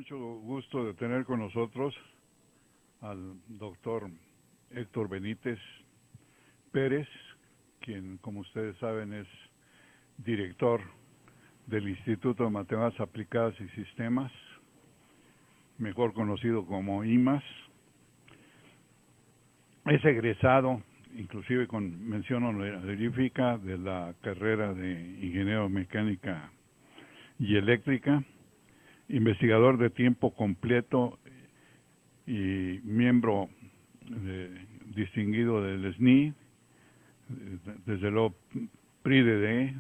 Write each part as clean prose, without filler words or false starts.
mucho gusto de tener con nosotros al doctor Héctor Benítez Pérez, quien, como ustedes saben, es director del Instituto de Matemáticas Aplicadas y Sistemas, mejor conocido como IMAS. Es egresado, inclusive con mención honorífica, de la carrera de Ingeniero Mecánica y Eléctrica, investigador de tiempo completo y miembro distinguido del SNI, desde luego PRIDE,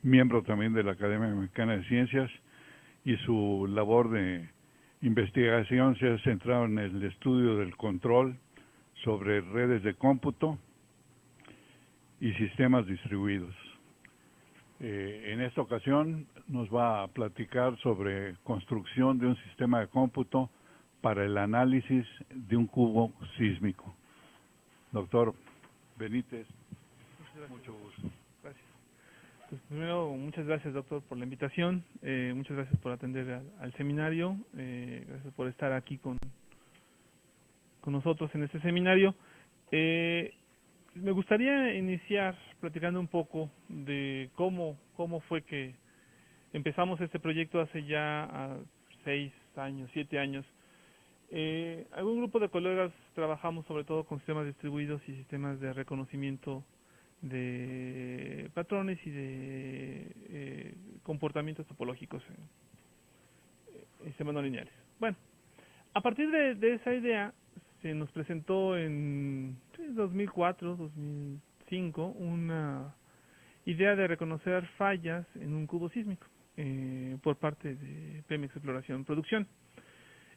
miembro también de la Academia Mexicana de Ciencias, y su labor de investigación se ha centrado en el estudio del control sobre redes de cómputo y sistemas distribuidos. En esta ocasión nos va a platicar sobre construcción de un sistema de cómputo para el análisis de un cubo sísmico. Doctor Benítez, mucho gusto. Gracias. Pues primero, muchas gracias, doctor, por la invitación. Muchas gracias por atender al seminario. Gracias por estar aquí con nosotros en este seminario. Me gustaría iniciar platicando un poco de cómo fue que empezamos este proyecto hace ya 6 años, 7 años. Algún grupo de colegas trabajamos sobre todo con sistemas distribuidos y sistemas de reconocimiento de patrones y de comportamientos topológicos en sistemas no lineales. Bueno, a partir de esa idea se nos presentó en 2004, 2005 una idea de reconocer fallas en un cubo sísmico por parte de Pemex Exploración Producción.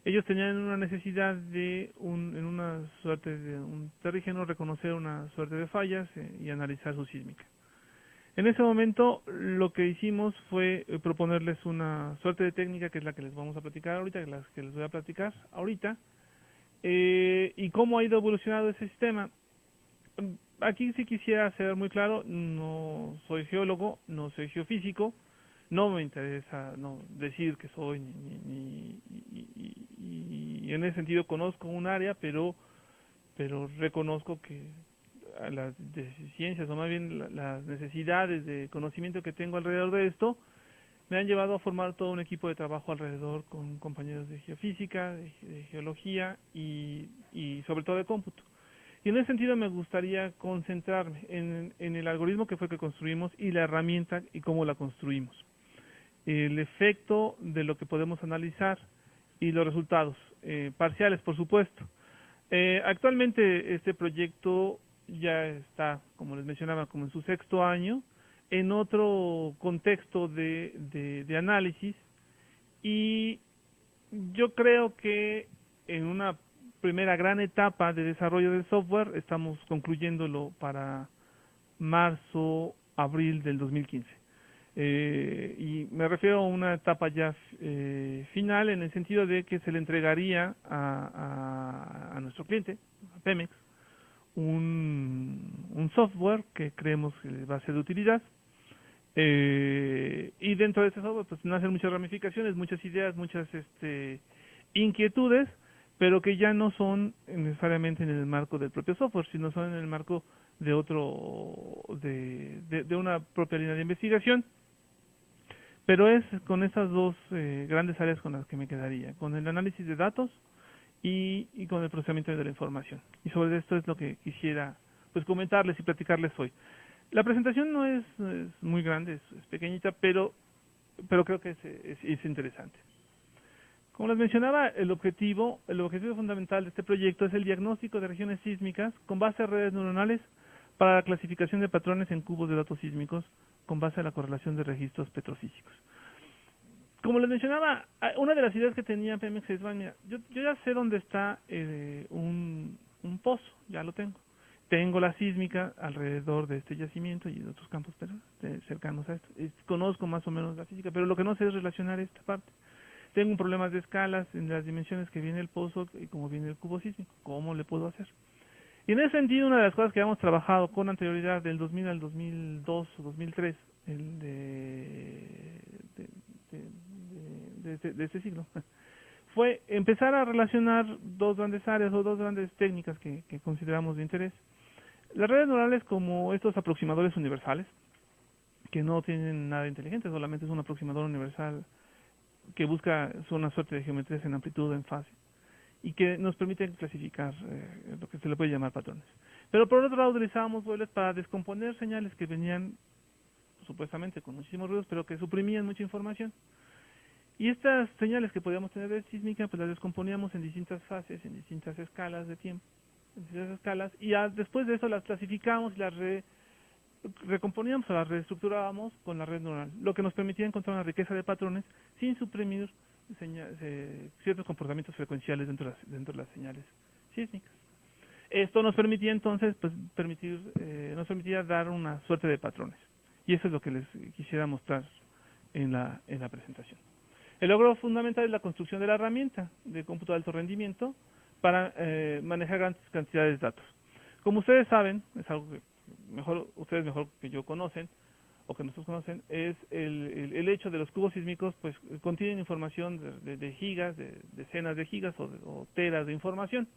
Ellos tenían una necesidad de en una suerte de un terrígeno reconocer una suerte de fallas y analizar su sísmica. En ese momento lo que hicimos fue proponerles una suerte de técnica que es la que les vamos a platicar ahorita, que les voy a platicar ahorita, y cómo ha ido evolucionando ese sistema. Aquí sí quisiera ser muy claro, no soy geólogo, no soy geofísico, no me interesa decir que soy, y en ese sentido conozco un área, pero reconozco que las deficiencias, o más bien las necesidades de conocimiento que tengo alrededor de esto, me han llevado a formar todo un equipo de trabajo alrededor con compañeros de geofísica, de geología y sobre todo de cómputo. Y en ese sentido me gustaría concentrarme en el algoritmo que fue que construimos y la herramienta y cómo la construimos. El efecto de lo que podemos analizar y los resultados, parciales por supuesto. Actualmente este proyecto ya está, como les mencionaba, como en su 6º año, en otro contexto de análisis, y yo creo que en una primera gran etapa de desarrollo del software estamos concluyéndolo para marzo, abril del 2015. Y me refiero a una etapa ya final, en el sentido de que se le entregaría a nuestro cliente, a Pemex, un software que creemos que va a ser de utilidad. Y dentro de ese software pues nacen muchas ramificaciones, muchas ideas, muchas inquietudes, pero que ya no son necesariamente en el marco del propio software, sino son en el marco de de una propia línea de investigación. Pero es con esas dos grandes áreas con las que me quedaría, con el análisis de datos y con el procesamiento de la información. Y sobre esto es lo que quisiera pues comentarles y platicarles hoy. La presentación no es muy grande, es pequeñita, pero creo que es interesante. Como les mencionaba, el objetivo fundamental de este proyecto es el diagnóstico de regiones sísmicas con base a redes neuronales para la clasificación de patrones en cubos de datos sísmicos con base a la correlación de registros petrofísicos. Como les mencionaba, una de las ideas que tenía Pemex es, mira, yo ya sé dónde está un pozo, ya lo tengo. Tengo la sísmica alrededor de este yacimiento y de otros campos cercanos a esto. Conozco más o menos la física, pero lo que no sé es relacionar esta parte. Tengo un problema de escalas en las dimensiones que viene el pozo y cómo viene el cubo sísmico. ¿Cómo le puedo hacer? Y en ese sentido, una de las cosas que hemos trabajado con anterioridad del 2000 al 2002 o 2003, de este siglo, fue empezar a relacionar dos grandes áreas o dos grandes técnicas que consideramos de interés. Las redes neurales como estos aproximadores universales, que no tienen nada inteligente, solamente es un aproximador universal que busca una suerte de geometrías en amplitud o en fase, y que nos permiten clasificar lo que se le puede llamar patrones. Pero por otro lado utilizábamos Wavelet para descomponer señales que venían supuestamente con muchísimos ruidos, pero que suprimían mucha información. Y estas señales que podíamos tener de sísmica, pues las descomponíamos en distintas fases, en distintas escalas de tiempo, en distintas escalas, y después de eso las clasificábamos y las recomponíamos o las reestructurábamos con la red neural, lo que nos permitía encontrar una riqueza de patrones sin suprimir ciertos comportamientos frecuenciales dentro de las señales sísmicas. Esto nos permitía entonces, pues, nos permitía dar una suerte de patrones. Y eso es lo que les quisiera mostrar en la presentación. El logro fundamental es la construcción de la herramienta de cómputo de alto rendimiento para manejar grandes cantidades de datos. Como ustedes saben, es algo que ustedes mejor que yo conocen, o que nosotros conocen, es el hecho de los cubos sísmicos, pues contienen información de gigas, de decenas de gigas o teras de información.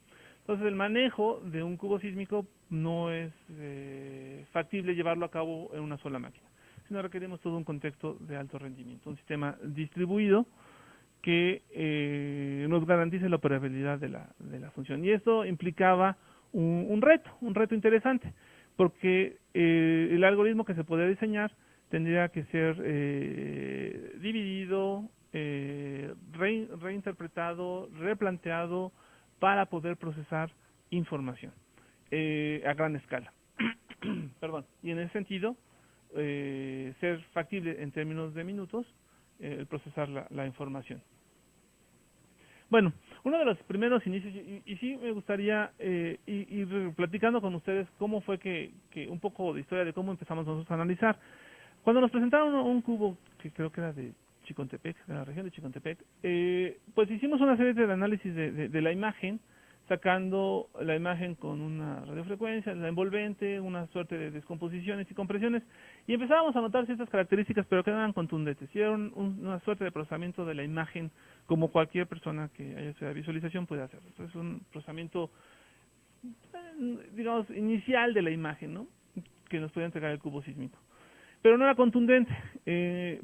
Entonces el manejo de un cubo sísmico no es factible llevarlo a cabo en una sola máquina, sino requerimos todo un contexto de alto rendimiento, un sistema distribuido que nos garantice la operabilidad de la función. Y esto implicaba un reto interesante, porque el algoritmo que se podía diseñar tendría que ser dividido, reinterpretado, replanteado para poder procesar información a gran escala. Perdón. Y en ese sentido, ser factible en términos de minutos el procesar la información. Bueno, uno de los primeros inicios, y sí me gustaría ir platicando con ustedes cómo fue que un poco de historia de cómo empezamos nosotros a analizar. Cuando nos presentaron un cubo, que creo que era de Chicontepec, de la región de Chicontepec, pues hicimos una serie de análisis de la imagen, sacando la imagen con una radiofrecuencia, la envolvente, una suerte de descomposiciones y compresiones, y empezábamos a notar ciertas características, pero que no eran contundentes, y era una suerte de procesamiento de la imagen, como cualquier persona que haya estudiado visualización puede hacer. Entonces, es un procesamiento, digamos, inicial de la imagen, ¿no?, que nos puede entregar el cubo sísmico. Pero no era contundente.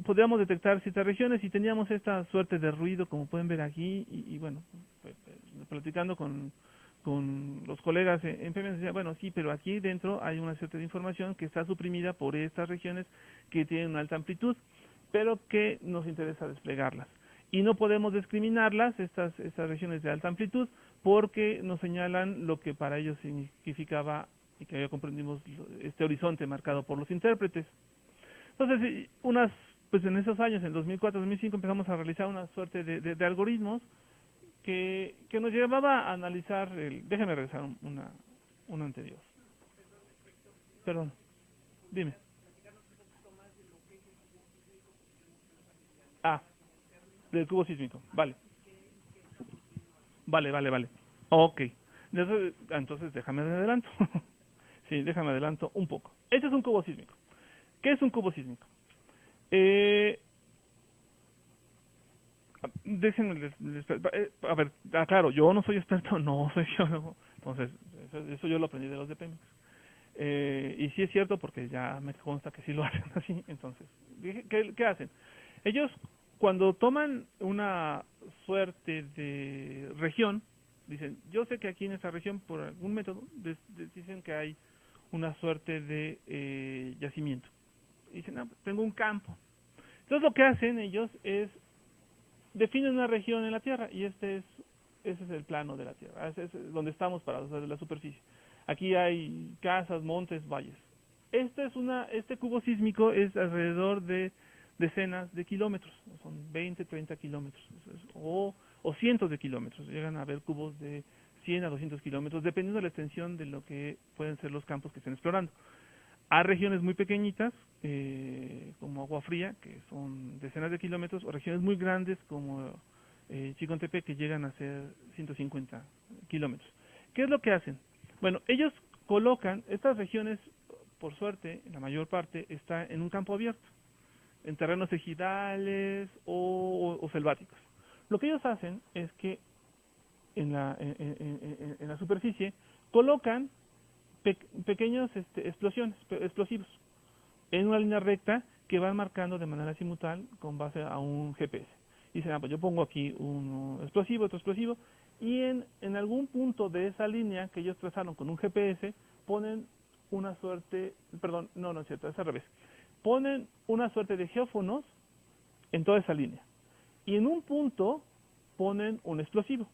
Podíamos detectar ciertas regiones y teníamos esta suerte de ruido, como pueden ver aquí, y bueno, platicando con los colegas en PM, decía, bueno, sí, pero aquí dentro hay una cierta de información que está suprimida por estas regiones que tienen una alta amplitud, pero que nos interesa desplegarlas. Y no podemos discriminarlas, estas regiones de alta amplitud, porque nos señalan lo que para ellos significaba, y que ya comprendimos, este horizonte marcado por los intérpretes. Entonces, pues en esos años, en 2004, 2005, empezamos a realizar una suerte de algoritmos que nos llevaba a analizar déjame regresar una anterior. Perdón, dime. Del cubo sísmico, vale. Vale. Ok. Entonces déjame adelanto. Sí, déjame adelanto un poco. Este es un cubo sísmico. ¿Qué es un cubo sísmico? Déjenme, a ver, claro, yo no soy experto, no soy geólogo, entonces eso yo lo aprendí de los de Pemex. Y sí es cierto porque ya me consta que sí lo hacen así. Entonces, ¿qué hacen? Ellos, cuando toman una suerte de región, dicen, yo sé que aquí en esta región, por algún método, dicen que hay una suerte de yacimiento. Dicen, tengo un campo. Entonces lo que hacen ellos es definen una región en la Tierra, y ese es el plano de la Tierra, ese es donde estamos parados, de la superficie. Aquí hay casas, montes, valles. Este cubo sísmico es alrededor de decenas de kilómetros, son 20, 30 kilómetros, o cientos de kilómetros. Llegan a haber cubos de 100 a 200 kilómetros, dependiendo de la extensión de lo que pueden ser los campos que estén explorando. Hay regiones muy pequeñitas, como Agua Fría, que son decenas de kilómetros, o regiones muy grandes como Chicontepec, que llegan a ser 150 kilómetros. ¿Qué es lo que hacen? Bueno, ellos colocan estas regiones, por suerte, la mayor parte está en un campo abierto, en terrenos ejidales o selváticos. Lo que ellos hacen es que en la superficie colocan pequeños explosivos en una línea recta que van marcando de manera simultánea con base a un GPS. Y dicen, pues yo pongo aquí un explosivo, otro explosivo, y en algún punto de esa línea que ellos trazaron con un GPS, ponen una suerte, perdón, no es cierto, es al revés, ponen una suerte de geófonos en toda esa línea. Y en un punto ponen un explosivo.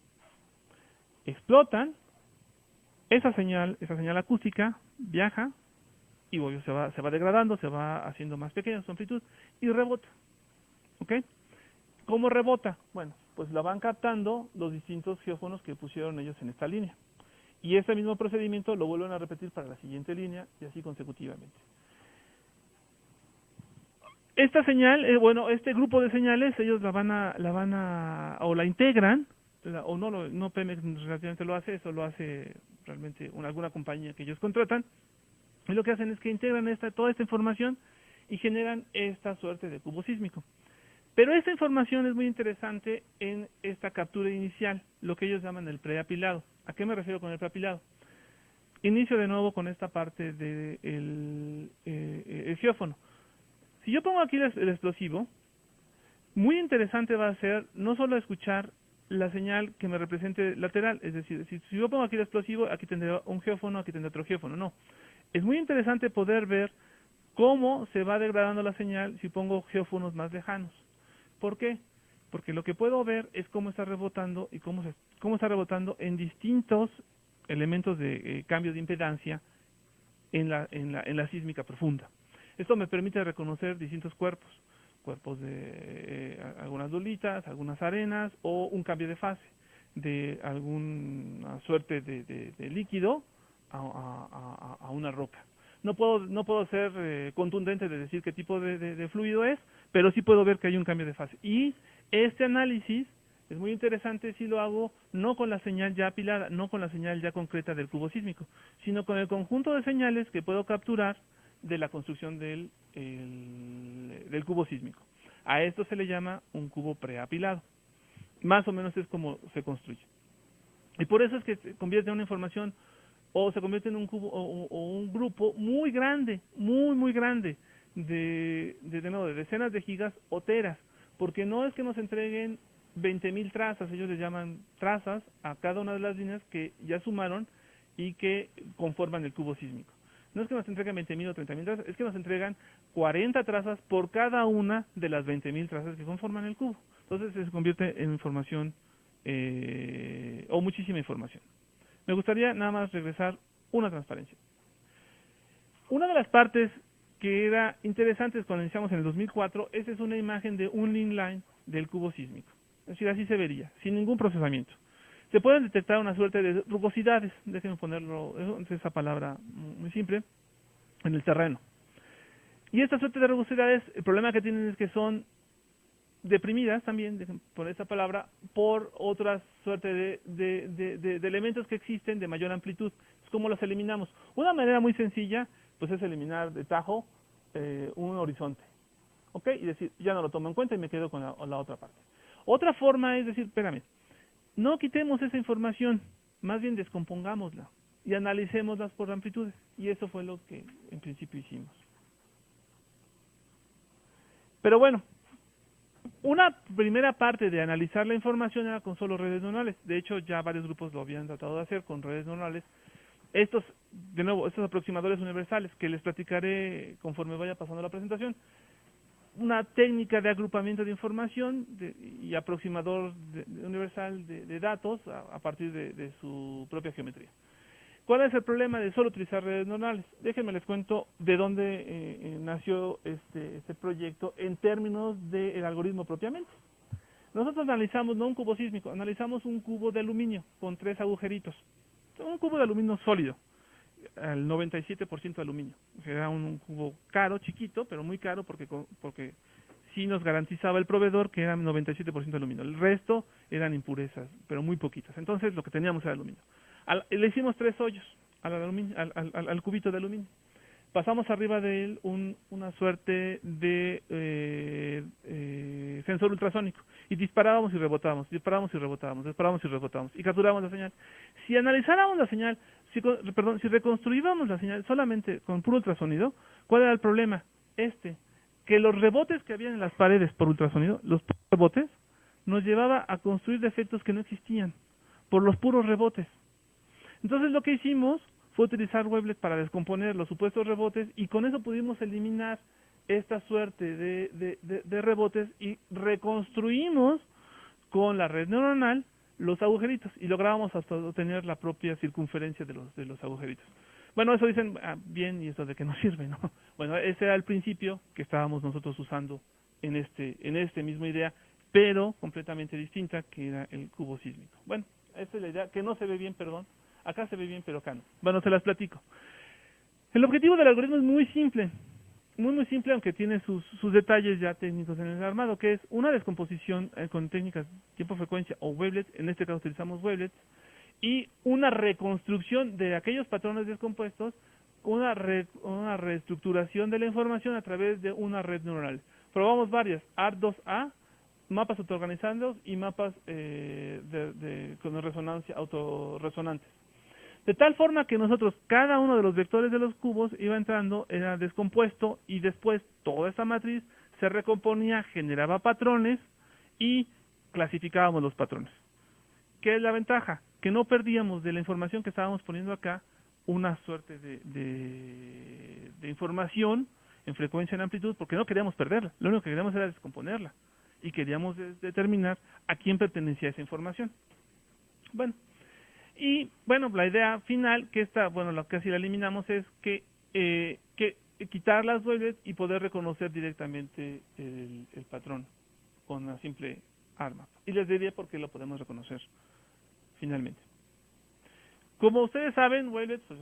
Explotan, esa señal acústica viaja y se va degradando, se va haciendo más pequeña su amplitud y rebota. ¿Ok? ¿Cómo rebota? Bueno, pues la van captando los distintos geófonos que pusieron ellos en esta línea. Y ese mismo procedimiento lo vuelven a repetir para la siguiente línea y así consecutivamente. Esta señal, este grupo de señales, ellos la integran, no Pemex relativamente lo hace, eso lo hace realmente alguna compañía que ellos contratan, y lo que hacen es que integran toda esta información y generan esta suerte de cubo sísmico. Pero esta información es muy interesante en esta captura inicial, lo que ellos llaman el preapilado. ¿A qué me refiero con el preapilado? Inicio de nuevo con esta parte del geófono. Si yo pongo aquí el explosivo, muy interesante va a ser no solo escuchar la señal que me represente lateral, es decir, si yo pongo aquí el explosivo, aquí tendré un geófono, aquí tendré otro geófono, no. Es muy interesante poder ver cómo se va degradando la señal si pongo geófonos más lejanos. ¿Por qué? Porque lo que puedo ver es cómo está rebotando y cómo está rebotando en distintos elementos de cambio de impedancia en la sísmica profunda. Esto me permite reconocer distintos cuerpos de algunas dolitas, algunas arenas o un cambio de fase de alguna suerte de líquido a una roca. No puedo ser contundente de decir qué tipo de fluido es, pero sí puedo ver que hay un cambio de fase. Y este análisis es muy interesante si lo hago no con la señal ya apilada, no con la señal ya concreta del cubo sísmico, sino con el conjunto de señales que puedo capturar de la construcción del cubo sísmico. A esto se le llama un cubo preapilado. Más o menos es como se construye. Y por eso es que se convierte en una información o se convierte en un cubo o un grupo muy grande, muy grande de decenas de gigas o teras, porque no es que nos entreguen 20.000 trazas, ellos les llaman trazas a cada una de las líneas que ya sumaron y que conforman el cubo sísmico. No es que nos entreguen 20.000 o 30.000 trazas, es que nos entregan 40 trazas por cada una de las 20.000 trazas que conforman el cubo. Entonces se convierte en información o muchísima información. Me gustaría nada más regresar una transparencia. Una de las partes que era interesante cuando iniciamos en el 2004, esa es una imagen de un link line del cubo sísmico. Es decir, así se vería, sin ningún procesamiento. Se pueden detectar una suerte de rugosidades, déjenme ponerlo, esa palabra muy simple, en el terreno. Y esta suerte de rugosidades, el problema que tienen es que son deprimidas también, por esa palabra, por otra suerte de elementos que existen de mayor amplitud. ¿Cómo los eliminamos? Una manera muy sencilla, pues es eliminar de tajo un horizonte. ¿Ok? Y decir, ya no lo tomo en cuenta y me quedo con la otra parte. Otra forma es decir, espérame, no quitemos esa información, más bien descompongámosla y analicémoslas por amplitudes. Y eso fue lo que en principio hicimos. Pero bueno, una primera parte de analizar la información era con solo redes neuronales. De hecho, ya varios grupos lo habían tratado de hacer con redes neuronales. Estos aproximadores universales, que les platicaré conforme vaya pasando la presentación. Una técnica de agrupamiento de información y aproximador universal de datos a partir de su propia geometría. ¿Cuál es el problema de solo utilizar redes neuronales? Déjenme les cuento de dónde nació este proyecto en términos del algoritmo propiamente. Nosotros analizamos no un cubo sísmico, analizamos un cubo de aluminio con 3 agujeritos. Un cubo de aluminio sólido, al 97% de aluminio. O sea, era un cubo caro, chiquito, pero muy caro porque sí nos garantizaba el proveedor que era 97% de aluminio. El resto eran impurezas, pero muy poquitas. Entonces lo que teníamos era aluminio. Le hicimos 3 hoyos al cubito de aluminio. pasamos arriba de él una suerte de sensor ultrasónico y disparábamos y rebotábamos, disparábamos y rebotábamos, disparábamos y rebotábamos y capturábamos la señal. Si analizáramos la señal, si reconstruíamos la señal solamente con puro ultrasonido, ¿cuál era el problema? Que los rebotes que habían en las paredes por ultrasonido, los rebotes, nos llevaba a construir defectos que no existían por los puros rebotes. Entonces lo que hicimos fue utilizar wavelets para descomponer los supuestos rebotes y con eso pudimos eliminar esta suerte de rebotes y reconstruimos con la red neuronal los agujeritos y lográbamos hasta obtener la propia circunferencia de los agujeritos. Bueno, eso dicen, bien, ¿y eso de qué nos sirve, no? Bueno, ese era el principio que estábamos nosotros usando en este misma idea, pero completamente distinta, que era el cubo sísmico. Bueno, esa es la idea, que no se ve bien, perdón. Acá se ve bien, pero acá no. Bueno, se las platico. El objetivo del algoritmo es muy simple, muy simple, aunque tiene sus detalles ya técnicos en el armado, que es una descomposición con técnicas tiempo-frecuencia o wavelets, en este caso utilizamos wavelets, y una reconstrucción de aquellos patrones descompuestos, una reestructuración de la información a través de una red neuronal. Probamos varias, ART2A, mapas autoorganizados y mapas con resonancia autorresonantes. De tal forma que nosotros, cada uno de los vectores de los cubos iba entrando, era descompuesto y después toda esta matriz se recomponía, generaba patrones y clasificábamos los patrones. ¿Qué es la ventaja? Que no perdíamos de la información que estábamos poniendo acá una suerte de información en frecuencia, en amplitud, porque no queríamos perderla, lo único que queríamos era descomponerla y queríamos determinar a quién pertenecía esa información. Bueno, y bueno, la idea final, que lo que así la eliminamos, es que quitar las wavelets y poder reconocer directamente el patrón con una simple arma. Y les diré por qué lo podemos reconocer finalmente. Como ustedes saben, wavelets, pues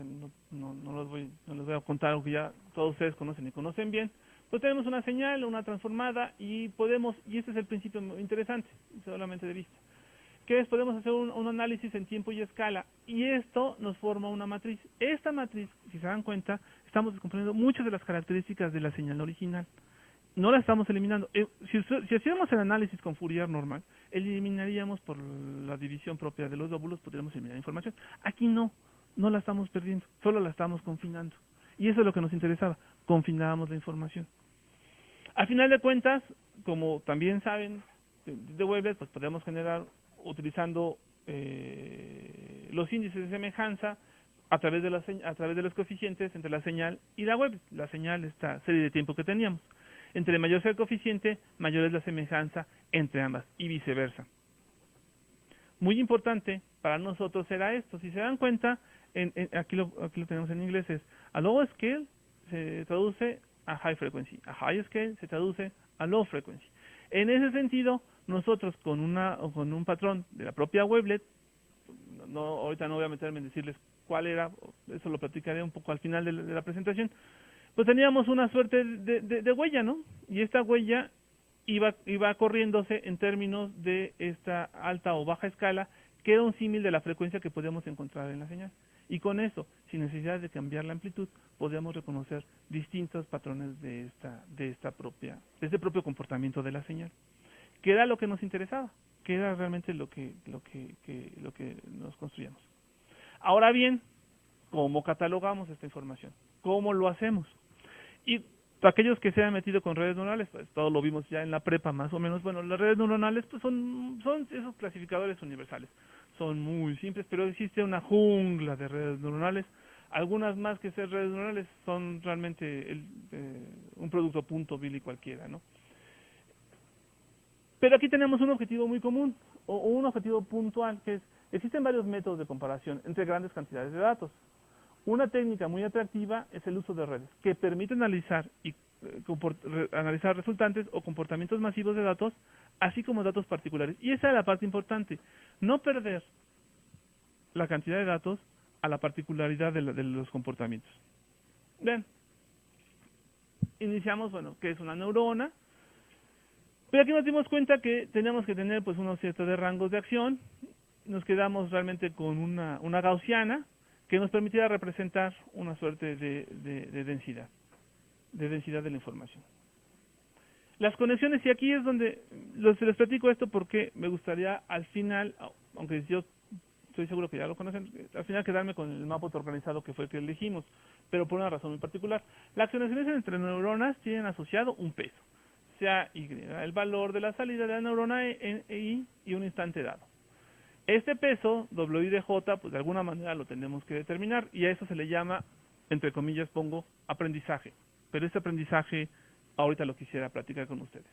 no les voy a contar algo que ya todos ustedes conocen y conocen bien. Pues tenemos una señal, una transformada y este es el principio interesante, solamente de vista, que es podemos hacer un análisis en tiempo y escala y esto nos forma una matriz. Esta matriz, si se dan cuenta, estamos descomponiendo muchas de las características de la señal original. No la estamos eliminando. Si hiciéramos el análisis con Fourier normal, eliminaríamos por la división propia de los lóbulos, podríamos eliminar información. Aquí no la estamos perdiendo, solo la estamos confinando. Y eso es lo que nos interesaba, confinábamos la información. Al final de cuentas, como también saben, de wavelets, pues podemos generar utilizando los índices de semejanza a través de los coeficientes entre la señal y la wavelet. La señal, esta serie de tiempo que teníamos. Entre mayor sea el coeficiente, mayor es la semejanza entre ambas y viceversa. Muy importante para nosotros era esto. Si se dan cuenta, aquí lo tenemos en inglés, es a low scale se traduce a high frequency, a high scale se traduce a low frequency. En ese sentido, nosotros con un patrón de la propia wavelet, ahorita no voy a meterme en decirles cuál era, eso lo platicaré un poco al final de la presentación, pues teníamos una suerte de huella, ¿no? Y esta huella iba corriéndose en términos de esta alta o baja escala, que era un símil de la frecuencia que podíamos encontrar en la señal. Y con eso, sin necesidad de cambiar la amplitud, podíamos reconocer distintos patrones de este propio comportamiento de la señal. ¿Qué era lo que nos interesaba? ¿Qué era realmente lo que nos construíamos? Ahora bien, ¿cómo catalogamos esta información? ¿Cómo lo hacemos? Y aquellos que se han metido con redes neuronales, pues todo lo vimos ya en la prepa más o menos. Bueno, las redes neuronales pues son esos clasificadores universales. Son muy simples, pero existe una jungla de redes neuronales. Algunas más que ser redes neuronales son realmente un producto punto Billy cualquiera, ¿no? Pero aquí tenemos un objetivo muy común, o un objetivo puntual, que es, existen varios métodos de comparación entre grandes cantidades de datos. Una técnica muy atractiva es el uso de redes, que permite analizar analizar resultantes o comportamientos masivos de datos, así como datos particulares. Y esa es la parte importante, no perder la cantidad de datos a la particularidad de los comportamientos. Bien, iniciamos, ¿qué es una neurona? Pero aquí nos dimos cuenta que teníamos que tener unos ciertos de rangos de acción. Nos quedamos realmente con una gaussiana, que nos permitiera representar una suerte de densidad de la información. Las conexiones, y aquí es donde les platico esto porque me gustaría al final, aunque yo estoy seguro que ya lo conocen, al final quedarme con el mapa autoorganizado que fue el que elegimos, pero por una razón muy particular. Las conexiones entre neuronas tienen asociado un peso, sea Y, el valor de la salida de la neurona y un instante dado. Este peso, WI de J, pues de alguna manera lo tenemos que determinar, y a eso se le llama, entre comillas pongo, aprendizaje. Pero este aprendizaje ahorita lo quisiera platicar con ustedes.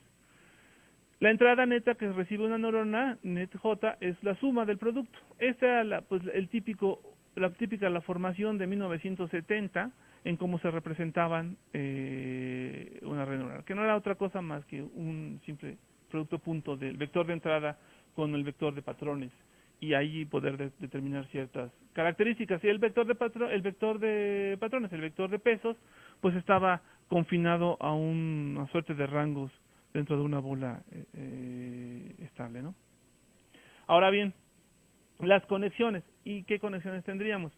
La entrada neta que recibe una neurona, net J, es la suma del producto. Esta era la formación de 1970 en cómo se representaban una red neuronal, que no era otra cosa más que un simple producto punto del vector de entrada con el vector de patrones, y ahí poder determinar ciertas características. Y el vector de patrones, el vector de pesos, pues estaba confinado a una suerte de rangos dentro de una bola estable, ¿no? Ahora bien, las conexiones. ¿Y qué conexiones tendríamos?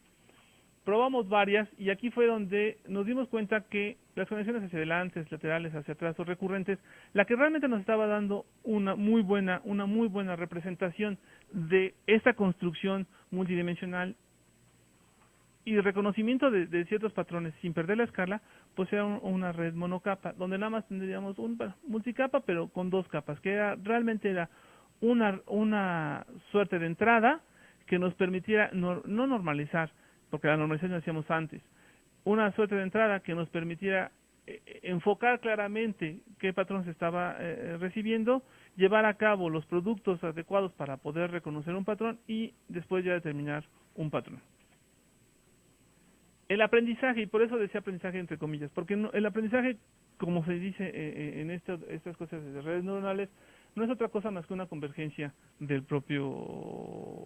Probamos varias, y aquí fue donde nos dimos cuenta que las conexiones hacia adelante, laterales, hacia atrás o recurrentes, la que realmente nos estaba dando una muy buena representación de esta construcción multidimensional y reconocimiento de ciertos patrones sin perder la escala, pues era una red monocapa, donde nada más tendríamos un multicapa, pero con dos capas, que realmente era una suerte de entrada que nos permitiera no normalizar, porque la normalización la hacíamos antes, una suerte de entrada que nos permitiera enfocar claramente qué patrón se estaba recibiendo, llevar a cabo los productos adecuados para poder reconocer un patrón y después ya determinar un patrón. El aprendizaje, y por eso decía aprendizaje entre comillas, porque el aprendizaje, como se dice en estas cosas de redes neuronales, no es otra cosa más que una convergencia del propio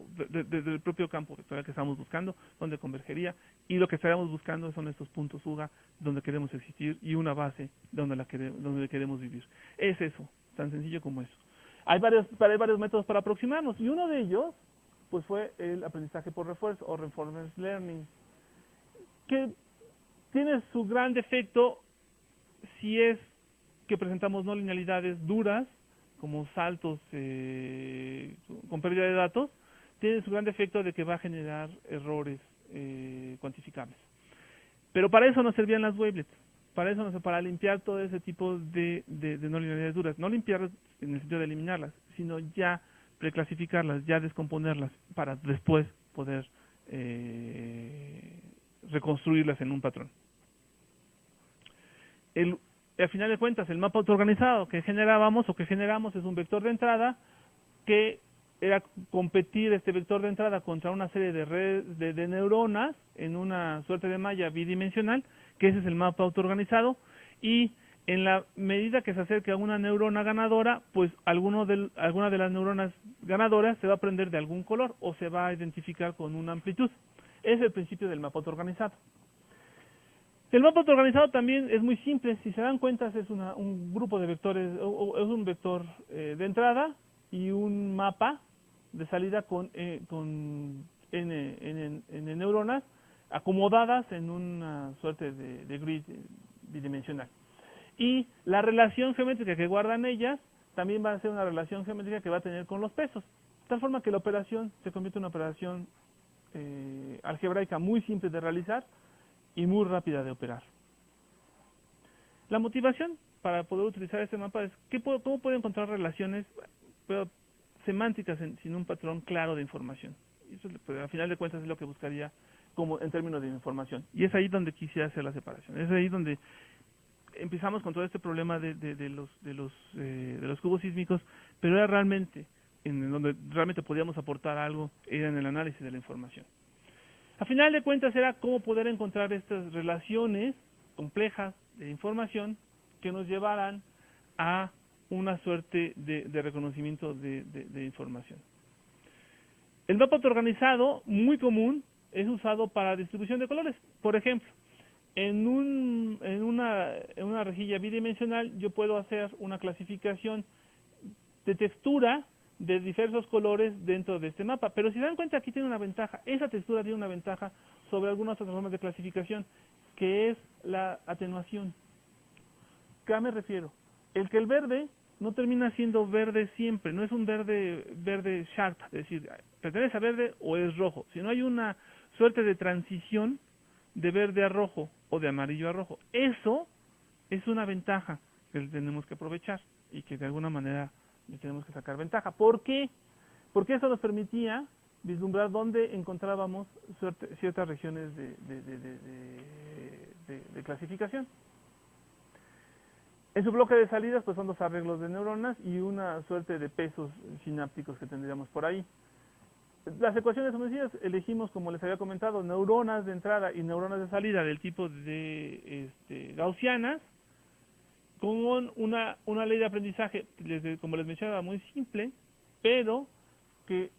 campo vectorial que estamos buscando, donde convergería, y lo que estaríamos buscando son estos puntos UGA donde queremos existir y una base donde queremos vivir. Es eso, tan sencillo como eso. Hay varios métodos para aproximarnos, y uno de ellos pues fue el aprendizaje por refuerzo o reinforcement learning, que tiene su gran defecto si es que presentamos no linealidades duras, como saltos con pérdida de datos. Tiene su gran defecto de que va a generar errores cuantificables. Pero para eso nos servían las wavelets, para limpiar todo ese tipo de no linealidades duras. No limpiarlas en el sentido de eliminarlas, sino ya preclasificarlas, ya descomponerlas, para después poder reconstruirlas en un patrón. Al final de cuentas, el mapa autoorganizado que generamos es un vector de entrada que era competir este vector de entrada contra una serie de redes de neuronas en una suerte de malla bidimensional, que ese es el mapa autoorganizado, y en la medida que se acerque a una neurona ganadora, pues alguna de las neuronas ganadoras se va a prender de algún color o se va a identificar con una amplitud. Es el principio del mapa autoorganizado. El mapa autoorganizado también es muy simple. Si se dan cuenta, es un grupo de vectores, es un vector de entrada y un mapa de salida con n neuronas acomodadas en una suerte de grid bidimensional. Y la relación geométrica que guardan ellas también va a ser una relación geométrica que va a tener con los pesos, de tal forma que la operación se convierte en una operación algebraica muy simple de realizar y muy rápida de operar. La motivación para poder utilizar este mapa es cómo puedo encontrar relaciones semánticas sin un patrón claro de información. Eso, pues, al final de cuentas, es lo que buscaría como en términos de información. Y es ahí donde quisiera hacer la separación. Es ahí donde empezamos con todo este problema de los cubos sísmicos, pero era realmente en donde realmente podíamos aportar algo, era en el análisis de la información. A final de cuentas era cómo poder encontrar estas relaciones complejas de información que nos llevaran a una suerte de reconocimiento de información. El mapa autoorganizado, muy común, es usado para distribución de colores. Por ejemplo, en una rejilla bidimensional yo puedo hacer una clasificación de textura de diversos colores dentro de este mapa, pero si dan cuenta, aquí tiene una ventaja. Esa textura tiene una ventaja sobre algunas otras formas de clasificación, que es la atenuación. ¿Qué me refiero? El que el verde no termina siendo verde siempre, no es un verde sharp, es decir, pertenece a verde o es rojo, sino hay una suerte de transición de verde a rojo o de amarillo a rojo. Eso es una ventaja que tenemos que aprovechar y que de alguna manera le tenemos que sacar ventaja. ¿Por qué? Porque eso nos permitía vislumbrar dónde encontrábamos ciertas regiones de clasificación. En su bloque de salidas pues son 2 arreglos de neuronas y una suerte de pesos sinápticos que tendríamos por ahí. Las ecuaciones homocidas elegimos, como les había comentado, neuronas de entrada y neuronas de salida del tipo de gaussianas, con una ley de aprendizaje, como les mencionaba, muy simple, pero que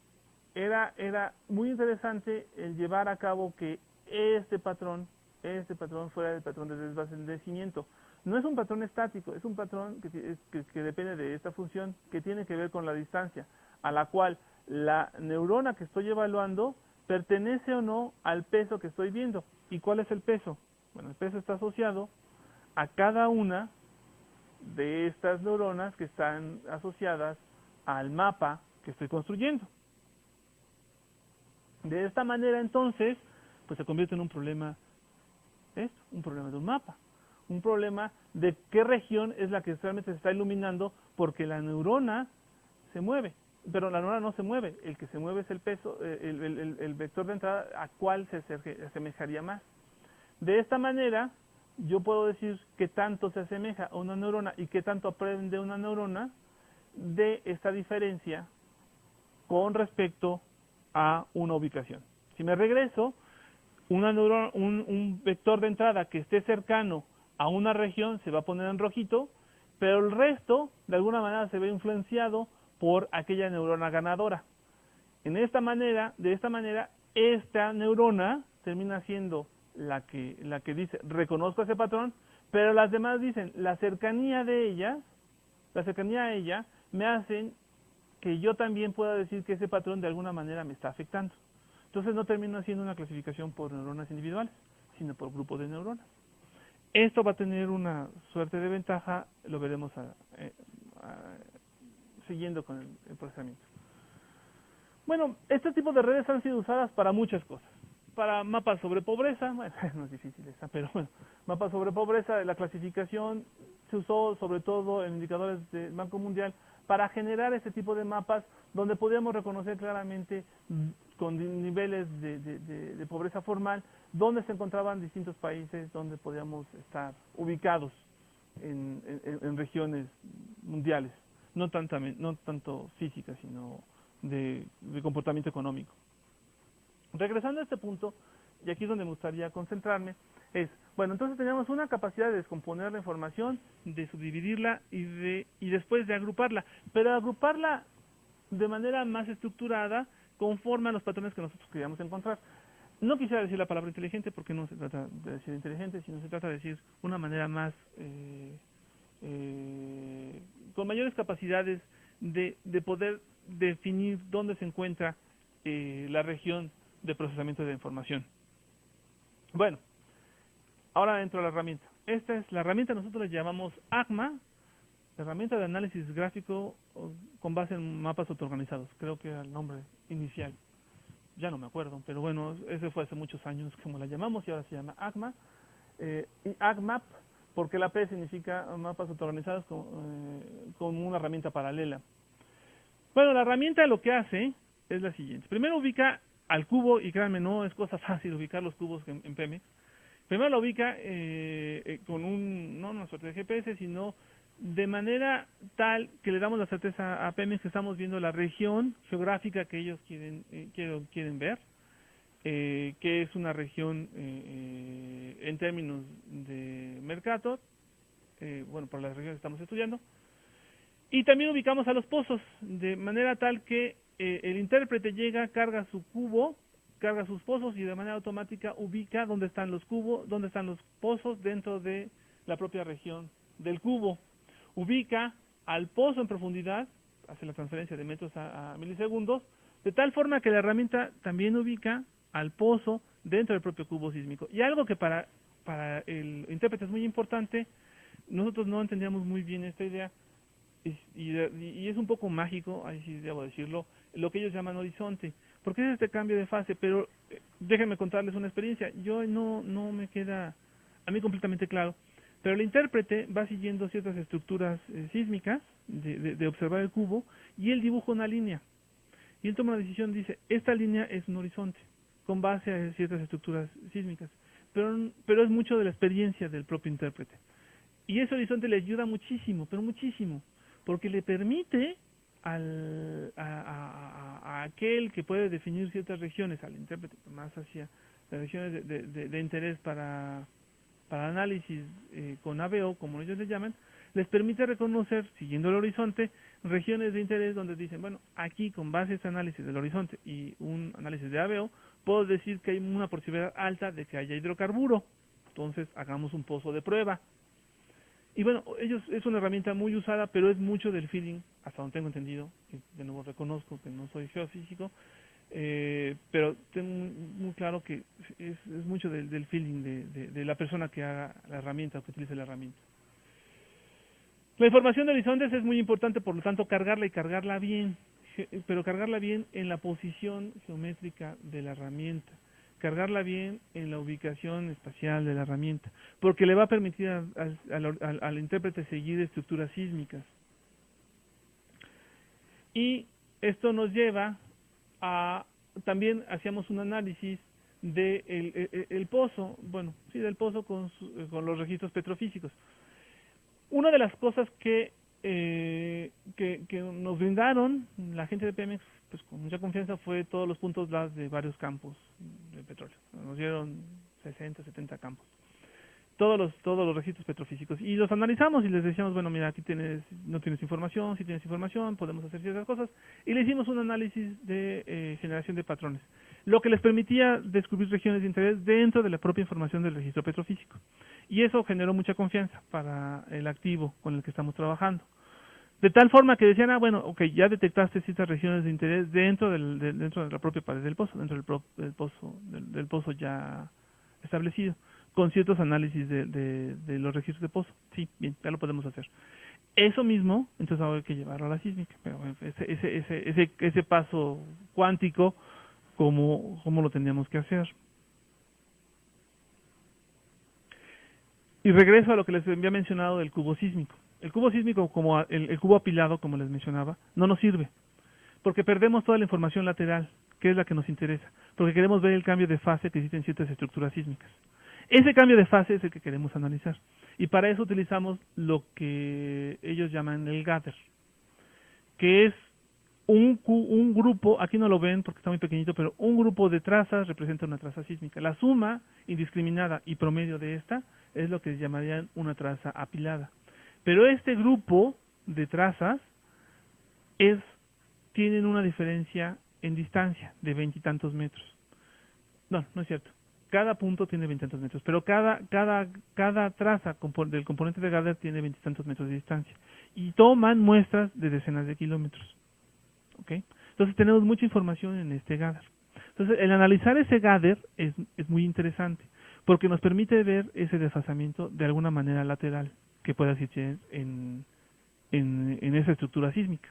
era muy interesante el llevar a cabo que este patrón fuera el patrón de desvanecimiento. No es un patrón estático, es un patrón que depende de esta función que tiene que ver con la distancia, a la cual la neurona que estoy evaluando pertenece o no al peso que estoy viendo. ¿Y cuál es el peso? Bueno, el peso está asociado a cada una de estas neuronas que están asociadas al mapa que estoy construyendo. De esta manera, entonces, pues se convierte en un problema, un problema de un mapa, un problema de qué región es la que realmente se está iluminando, porque la neurona se mueve, pero la neurona no se mueve, el que se mueve es el peso, el vector de entrada a cuál se asemejaría más. De esta manera, yo puedo decir qué tanto se asemeja a una neurona y qué tanto aprende una neurona de esta diferencia con respecto a una ubicación. Si me regreso, un vector de entrada que esté cercano a una región se va a poner en rojito, pero el resto de alguna manera se ve influenciado por aquella neurona ganadora. De esta manera, esta neurona termina siendo la que dice, reconozco ese patrón, pero las demás dicen, la cercanía a ella me hacen que yo también pueda decir que ese patrón de alguna manera me está afectando. Entonces no termino haciendo una clasificación por neuronas individuales, sino por grupo de neuronas. Esto va a tener una suerte de ventaja, lo veremos siguiendo con el procesamiento. Bueno, este tipo de redes han sido usadas para muchas cosas. Para mapas sobre pobreza, bueno, no es difícil esa, pero bueno, mapas sobre pobreza, la clasificación se usó sobre todo en indicadores del Banco Mundial para generar este tipo de mapas donde podíamos reconocer claramente con niveles de pobreza formal donde se encontraban distintos países donde podíamos estar ubicados en regiones mundiales, no tanto físicas, sino de comportamiento económico. Regresando a este punto, y aquí es donde me gustaría concentrarme, bueno, entonces teníamos una capacidad de descomponer la información, de subdividirla y después de agruparla, pero agruparla de manera más estructurada conforme a los patrones que nosotros queríamos encontrar. No quisiera decir la palabra inteligente porque no se trata de decir inteligente, sino se trata de decir una manera más, con mayores capacidades de poder definir dónde se encuentra la región de procesamiento de información. Bueno, ahora entro a la herramienta. Esta es la herramienta, nosotros la llamamos AGMA, herramienta de análisis gráfico con base en mapas autoorganizados. Creo que era el nombre inicial. Ya no me acuerdo, pero bueno, ese fue hace muchos años como la llamamos y ahora se llama AGMA. Y AGMAP, porque la P significa mapas autoorganizados con una herramienta paralela. Bueno, la herramienta lo que hace es la siguiente. Primero ubica al cubo, y créanme, no es cosa fácil ubicar los cubos en Pemex. Primero lo ubica con no una suerte de GPS, sino de manera tal que le damos la certeza a Pemex que estamos viendo la región geográfica que ellos quieren ver, que es una región en términos de Mercator, bueno, por las regiones que estamos estudiando. Y también ubicamos a los pozos, de manera tal que el intérprete llega, carga su cubo, carga sus pozos y de manera automática ubica dónde están los cubos, dónde están los pozos dentro de la propia región del cubo. Ubica al pozo en profundidad, hace la transferencia de metros a milisegundos, de tal forma que la herramienta también ubica al pozo dentro del propio cubo sísmico. Y algo que para el intérprete es muy importante, nosotros no entendíamos muy bien esta idea, y es un poco mágico, ahí sí debo decirlo, lo que ellos llaman horizonte, porque es este cambio de fase, pero déjenme contarles una experiencia. Yo no me queda a mí completamente claro, pero el intérprete va siguiendo ciertas estructuras sísmicas de observar el cubo, y él dibuja una línea, y él toma una decisión, dice, esta línea es un horizonte, con base a ciertas estructuras sísmicas, pero es mucho de la experiencia del propio intérprete. Y ese horizonte le ayuda muchísimo, pero muchísimo, porque le permite a aquel que puede definir ciertas regiones, al intérprete más hacia las regiones de interés para análisis con ABO, como ellos le llaman, les permite reconocer, siguiendo el horizonte, regiones de interés donde dicen, bueno, aquí con base a este análisis del horizonte y un análisis de ABO, puedo decir que hay una posibilidad alta de que haya hidrocarburo, entonces hagamos un pozo de prueba. Y bueno, es una herramienta muy usada, pero es mucho del feeling, hasta donde tengo entendido, que de nuevo reconozco que no soy geofísico, pero tengo muy claro que es mucho del feeling de la persona que haga la herramienta o que utilice la herramienta. La información de horizontes es muy importante, por lo tanto, cargarla y cargarla bien, pero cargarla bien en la posición geométrica de la herramienta, cargarla bien en la ubicación espacial de la herramienta, porque le va a permitir al intérprete seguir estructuras sísmicas. Y esto nos lleva a, también hacíamos un análisis de el pozo, bueno, sí, del pozo con los registros petrofísicos. Una de las cosas que nos brindaron la gente de Pemex, pues con mucha confianza, fue todos los puntos LAS de varios campos de petróleo. Nos dieron 60, 70 campos. Todos los registros petrofísicos. Y los analizamos y les decíamos, bueno, mira, aquí no tienes información, si tienes información, podemos hacer ciertas cosas. Y le hicimos un análisis de generación de patrones, lo que les permitía descubrir regiones de interés dentro de la propia información del registro petrofísico. Y eso generó mucha confianza para el activo con el que estamos trabajando. De tal forma que decían, bueno, ok, ya detectaste ciertas regiones de interés dentro de la propia pared del pozo, dentro del pozo ya establecido, con ciertos análisis de los registros de pozo. Sí, bien, ya lo podemos hacer. Eso mismo, entonces ahora hay que llevarlo a la sísmica, pero ese paso cuántico, ¿cómo lo tendríamos que hacer? Y regreso a lo que les había mencionado del cubo sísmico. El cubo sísmico, como el cubo apilado, como les mencionaba, no nos sirve, porque perdemos toda la información lateral, que es la que nos interesa, porque queremos ver el cambio de fase que existen ciertas estructuras sísmicas. Ese cambio de fase es el que queremos analizar, y para eso utilizamos lo que ellos llaman el gather, que es un grupo, aquí no lo ven porque está muy pequeñito, pero un grupo de trazas representa una traza sísmica. La suma indiscriminada y promedio de esta es lo que llamarían una traza apilada. Pero este grupo de trazas tienen una diferencia en distancia de 20 y tantos metros. No es cierto. Cada punto tiene 20 y tantos metros, pero cada traza del componente de gather tiene 20 y tantos metros de distancia. Y toman muestras de decenas de kilómetros. ¿Okay? Entonces tenemos mucha información en este gather. Entonces el analizar ese gather es muy interesante, porque nos permite ver ese desfasamiento de alguna manera lateral que pueda existir en esa estructura sísmica.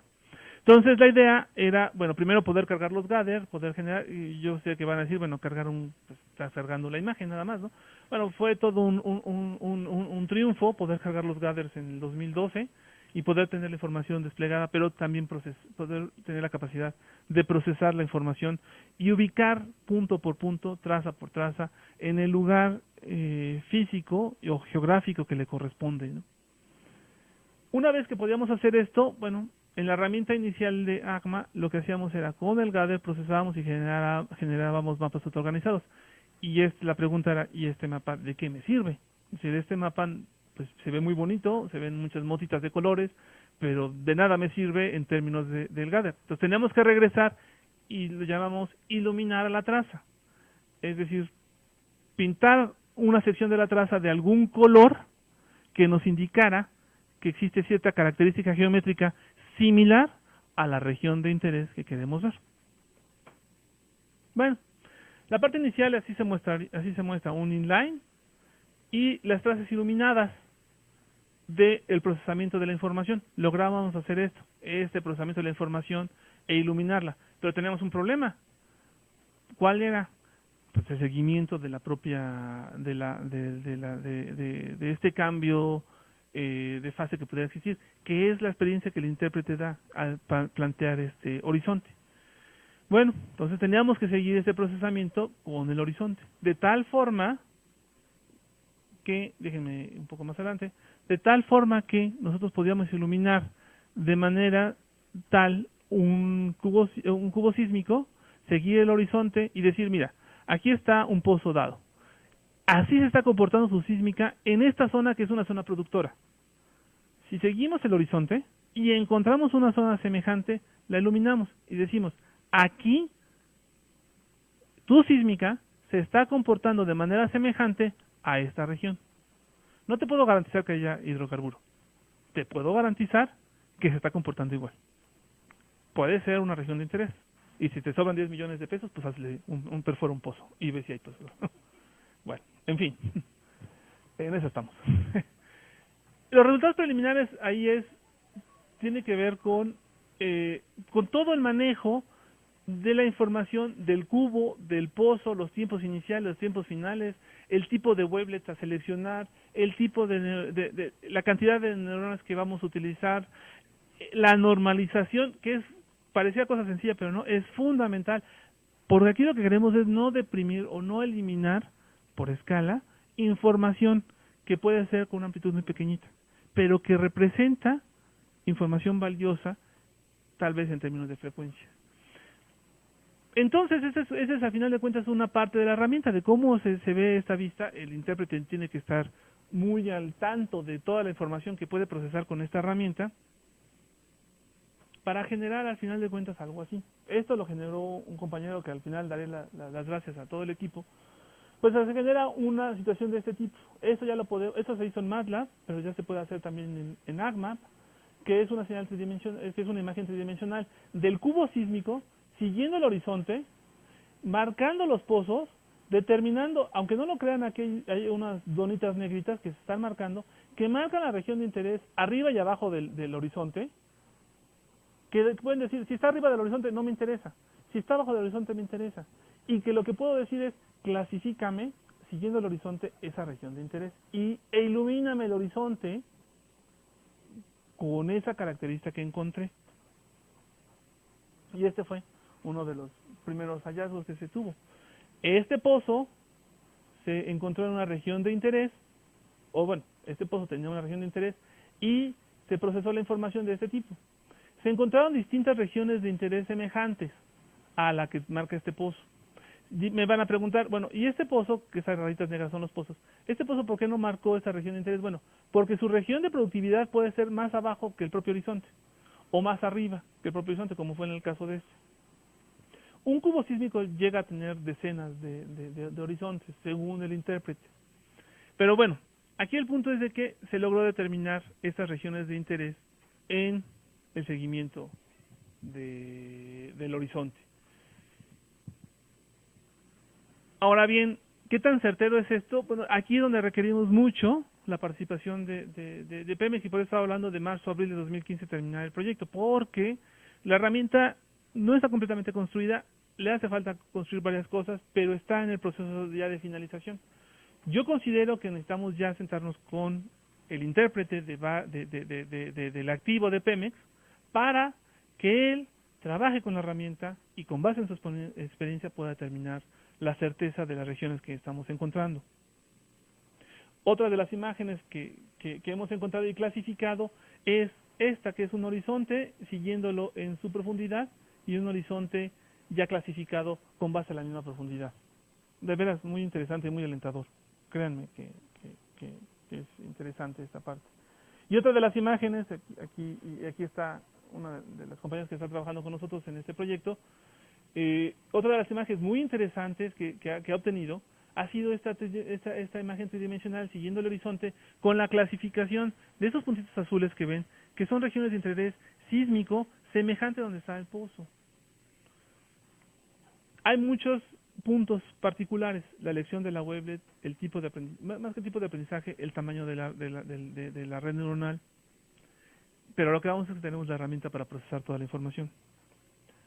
Entonces la idea era, bueno, primero poder cargar los gather, poder generar, y yo sé que van a decir, bueno, pues está cargando la imagen nada más, ¿no? Bueno, fue todo un triunfo poder cargar los gathers en el 2012 y poder tener la información desplegada, pero también poder tener la capacidad de procesar la información y ubicar punto por punto, traza por traza, en el lugar físico o geográfico que le corresponde, ¿no? Una vez que podíamos hacer esto, bueno, en la herramienta inicial de ACMA, lo que hacíamos era, con el gather procesábamos y generábamos mapas autoorganizados. Y la pregunta era, ¿y este mapa de qué me sirve? Si este mapa pues se ve muy bonito, se ven muchas motitas de colores, pero de nada me sirve en términos del gather. Entonces teníamos que regresar y lo llamamos iluminar a la traza. Es decir, pintar una sección de la traza de algún color que nos indicara que existe cierta característica geométrica similar a la región de interés que queremos ver. Bueno, La parte inicial así se muestra un inline y las traces iluminadas del procesamiento de la información. Lográbamos hacer este procesamiento de la información e iluminarla, pero teníamos un problema. ¿Cuál era? Pues el seguimiento de la propia de este cambio de fase que pudiera existir, que es la experiencia que el intérprete da al plantear este horizonte. Bueno, entonces teníamos que seguir ese procesamiento con el horizonte, de tal forma que, déjenme un poco más adelante, de tal forma que nosotros podíamos iluminar de manera tal un cubo sísmico, seguir el horizonte y decir, mira, aquí está un pozo dado. Así se está comportando su sísmica en esta zona que es una zona productora. Si seguimos el horizonte y encontramos una zona semejante, la iluminamos y decimos, aquí tu sísmica se está comportando de manera semejante a esta región. No te puedo garantizar que haya hidrocarburo. Te puedo garantizar que se está comportando igual. Puede ser una región de interés. Y si te sobran 10 millones de pesos, pues hazle perfora un pozo y ve si hay pesos. Bueno, en fin. En eso estamos. Los resultados preliminares ahí tiene que ver con todo el manejo de la información del cubo, del pozo, los tiempos iniciales, los tiempos finales, el tipo de wavelets a seleccionar, el tipo la cantidad de neuronas que vamos a utilizar, la normalización, que parecía cosa sencilla, pero no, es fundamental, porque aquí lo que queremos es no deprimir o no eliminar por escala información que puede ser con una amplitud muy pequeñita, pero que representa información valiosa, tal vez en términos de frecuencia. Entonces, esa es a final de cuentas una parte de la herramienta, de cómo se ve esta vista. El intérprete tiene que estar muy al tanto de toda la información que puede procesar con esta herramienta para generar al final de cuentas algo así. Esto lo generó un compañero que al final daré las gracias a todo el equipo. Pues se genera una situación de este tipo. Esto se hizo en MATLAB, pero ya se puede hacer también en ArcMap, que es una señal tridimensional, que es una imagen tridimensional del cubo sísmico, siguiendo el horizonte, marcando los pozos, determinando, aunque no lo crean, aquí hay unas donitas negritas que se están marcando, que marcan la región de interés arriba y abajo del horizonte, que pueden decir, si está arriba del horizonte no me interesa, si está abajo del horizonte me interesa, y que lo que puedo decir es, clasifícame, siguiendo el horizonte, esa región de interés, e ilumíname el horizonte con esa característica que encontré. Y este fue uno de los primeros hallazgos que se tuvo. Este pozo se encontró en una región de interés, este pozo tenía una región de interés y se procesó la información de este tipo. Se encontraron distintas regiones de interés semejantes a la que marca este pozo. Me van a preguntar, bueno, ¿y este pozo, que esas rayitas negras son los pozos, este pozo por qué no marcó esa región de interés? Bueno, porque su región de productividad puede ser más abajo que el propio horizonte, o más arriba que el propio horizonte, como fue en el caso de este. Un cubo sísmico llega a tener decenas de horizontes, según el intérprete. Pero bueno, aquí el punto es de que se logró determinar estas regiones de interés en el seguimiento del horizonte. Ahora bien, ¿qué tan certero es esto? Bueno, aquí es donde requerimos mucho la participación de Pemex, y por eso estaba hablando de marzo-abril de 2015 terminar el proyecto, porque la herramienta no está completamente construida, le hace falta construir varias cosas, pero está en el proceso ya de finalización. Yo considero que necesitamos ya sentarnos con el intérprete del activo de Pemex para que él trabaje con la herramienta y con base en su experiencia pueda determinar la certeza de las regiones que estamos encontrando. Otra de las imágenes que hemos encontrado y clasificado es esta, que es un horizonte siguiéndolo en su profundidad y un horizonte ya clasificado con base a la misma profundidad. De veras, muy interesante y muy alentador. Créanme que es interesante esta parte. Y otra de las imágenes, aquí está una de las compañeras que está trabajando con nosotros en este proyecto. Otra de las imágenes muy interesantes que ha obtenido ha sido esta imagen tridimensional siguiendo el horizonte con la clasificación de esos puntitos azules que ven, que son regiones de interés sísmico semejante a donde está el pozo. Hay muchos puntos particulares: la elección de la wavelet, el tipo de aprendizaje, más que el tipo de aprendizaje, el tamaño de la red neuronal. Pero lo que vamos es que tenemos la herramienta para procesar toda la información.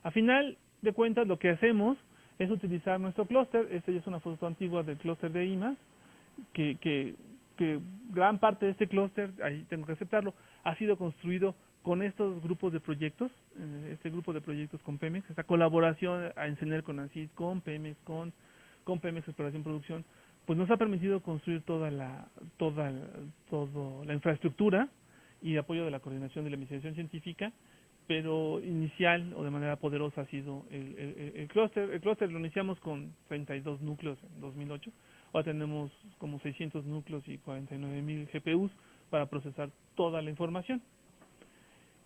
A final de cuentas, lo que hacemos es utilizar nuestro clúster. Esta ya es una foto antigua del clúster de IMAS, que gran parte de este clúster, ahí tengo que aceptarlo, ha sido construido con estos grupos de proyectos, este grupo de proyectos con Pemex, esta colaboración a Enseñar con ANSYS, con Pemex, con Pemex Exploración Producción, pues nos ha permitido construir toda la infraestructura y apoyo de la coordinación de la investigación científica, pero inicial o de manera poderosa ha sido el clúster. El clúster lo iniciamos con 32 núcleos en 2008, ahora tenemos como 600 núcleos y 49,000 GPUs para procesar toda la información.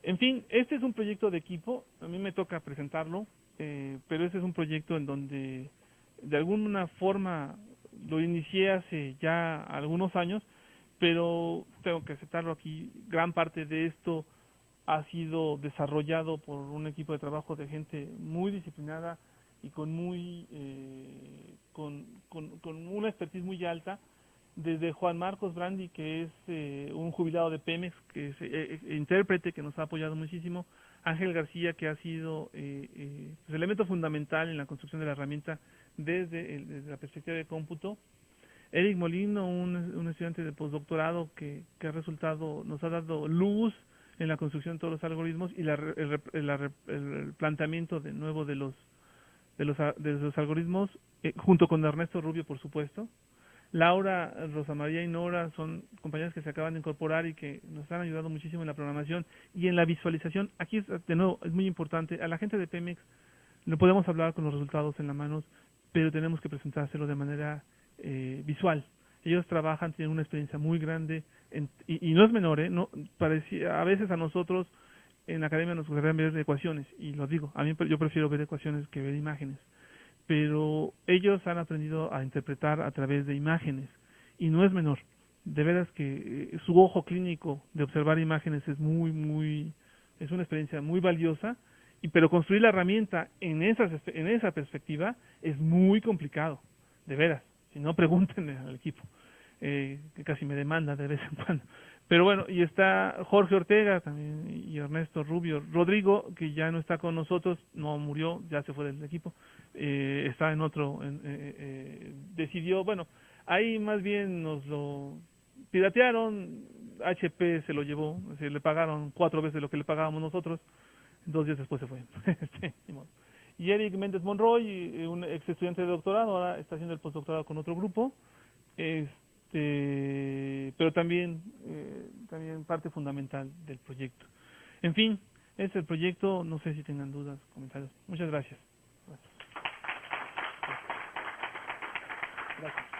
En fin, este es un proyecto de equipo, a mí me toca presentarlo, pero este es un proyecto en donde de alguna forma lo inicié hace ya algunos años, pero tengo que aceptarlo aquí, gran parte de esto ha sido desarrollado por un equipo de trabajo de gente muy disciplinada y con una expertise muy alta, desde Juan Marcos Brandi, que es un jubilado de Pemex, que es intérprete, que nos ha apoyado muchísimo; Ángel García, que ha sido pues, elemento fundamental en la construcción de la herramienta desde la perspectiva de cómputo; Eric Molino, un estudiante de postdoctorado que nos ha dado luz en la construcción de todos los algoritmos y el planteamiento de nuevo de los algoritmos, junto con Ernesto Rubio, por supuesto. Laura, Rosa María y Nora son compañeras que se acaban de incorporar y que nos han ayudado muchísimo en la programación y en la visualización. Aquí, de nuevo, es muy importante. A la gente de Pemex no podemos hablar con los resultados en la mano, pero tenemos que presentárselo de manera visual. Ellos trabajan, tienen una experiencia muy grande y no es menor, no parecía, a veces a nosotros en la academia nos gustaría ver ecuaciones, y lo digo, a mí yo prefiero ver ecuaciones que ver imágenes, pero ellos han aprendido a interpretar a través de imágenes y no es menor. De veras que su ojo clínico de observar imágenes es es una experiencia muy valiosa, pero construir la herramienta en esa perspectiva es muy complicado, de veras. Si no, pregúntenle al equipo, que casi me demanda de vez en cuando. Pero bueno, y está Jorge Ortega también y Ernesto Rubio. Rodrigo, que ya no está con nosotros, no murió, ya se fue del equipo, está en otro, decidió, bueno, ahí más bien nos lo piratearon, HP se lo llevó, le pagaron 4 veces lo que le pagábamos nosotros, 2 días después se fue. Y Eric Méndez Monroy, un ex estudiante de doctorado, ahora está haciendo el postdoctorado con otro grupo, pero también parte fundamental del proyecto. En fin, este es el proyecto, no sé si tengan dudas, comentarios. Muchas gracias. Gracias.